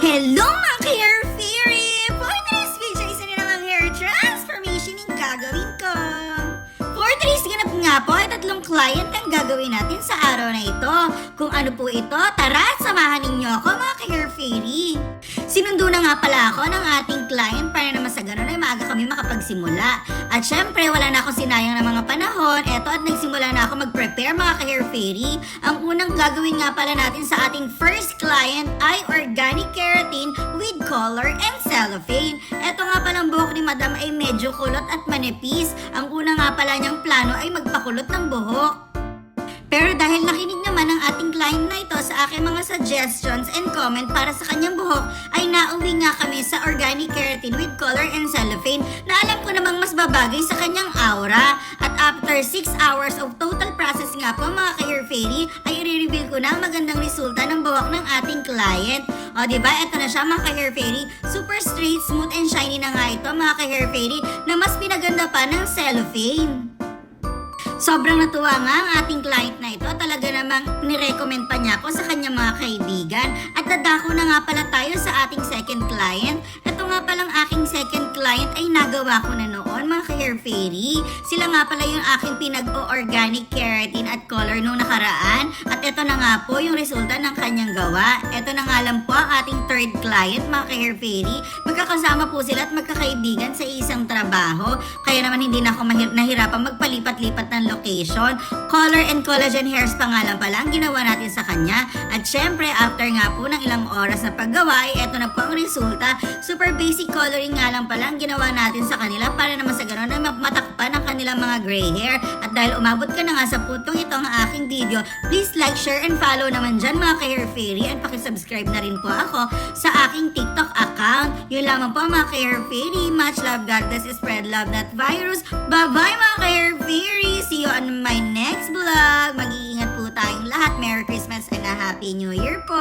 Hello mga ka-hair fairy! For today's video, isa na namang hair transformation yung gagawin ko. For today's ganap nga po ay 3 client ang gagawin natin sa araw na ito. Kung ano po ito, tara at samahan ninyo ako mga ka-hair fairy. Sinundo na nga pala ako ng ating client para naman sa ganun ay maaga kami makapagsimula. At syempre, wala na akong sinayang ng mga panahon. Eto at nagsimula na ako mag-prepare mga ka-hair fairy. Ang unang gagawin nga pala natin sa ating first client ay organic keratin with color and cellophane. Eto nga palang buhok ni Madam ay medyo kulot at manipis. Ang una nga pala niyang plano ay magpakulot ng buhok. Pero dahil nakinig naman ang ating client na ito sa aking mga suggestions and comment para sa kanyang buhok, ay nauwi nga kami sa organic keratin with color and cellophane na alam ko namang mas babagay sa kanyang aura. At after 6 hours of total process nga po mga ka-hair fairy, ay i-reveal ko na ang magandang resulta ng buhok ng ating client. O diba, eto na siya mga ka-hair fairy. Super straight, smooth and shiny na nga ito mga ka-hair fairy na mas pinaganda pa ng cellophane. Sobrang natuwa nga ang ating client na ito. Talaga namang nirecommend pa niya ako sa kanyang mga kaibigan. At dadako na nga pala tayo sa ating second client. Ito nga palang aking second client ay nagawa ko na noon mga ka-hair fairy. Sila nga pala yung aking pinag-organic keratin at color nung nakaraan. At ito na nga po yung resulta ng kanyang gawa. Ito na nga lang po ang ating third client mga ka-hair fairy. Magkakasama po sila at magkakaibigan sa isang trabaho. Kaya naman hindi na ako nahirapan magpalipat-lipat ng location. Color and collagen hairs pa nga lang pala ang ginawa natin sa kanya. At syempre, after nga po ng ilang oras na paggawa, ay eto na po ang resulta. Super basic coloring nga lang pala ang ginawa natin sa kanila para naman sa gano'n ay matakpan ang kanilang mga gray hair. At dahil umabot ka na nga sa putong ito ang aking video, please like, share, and follow naman dyan mga ka-hair fairy. And pakisubscribe na rin po ako sa aking TikTok account. Yun lamang po mga ka-hair fairy. Much love, God bless, spread love, not virus. Bye-bye mga ka-hair fairy! See you on my next vlog. Mag-iingat po tayong lahat. Merry Christmas and a Happy New Year po!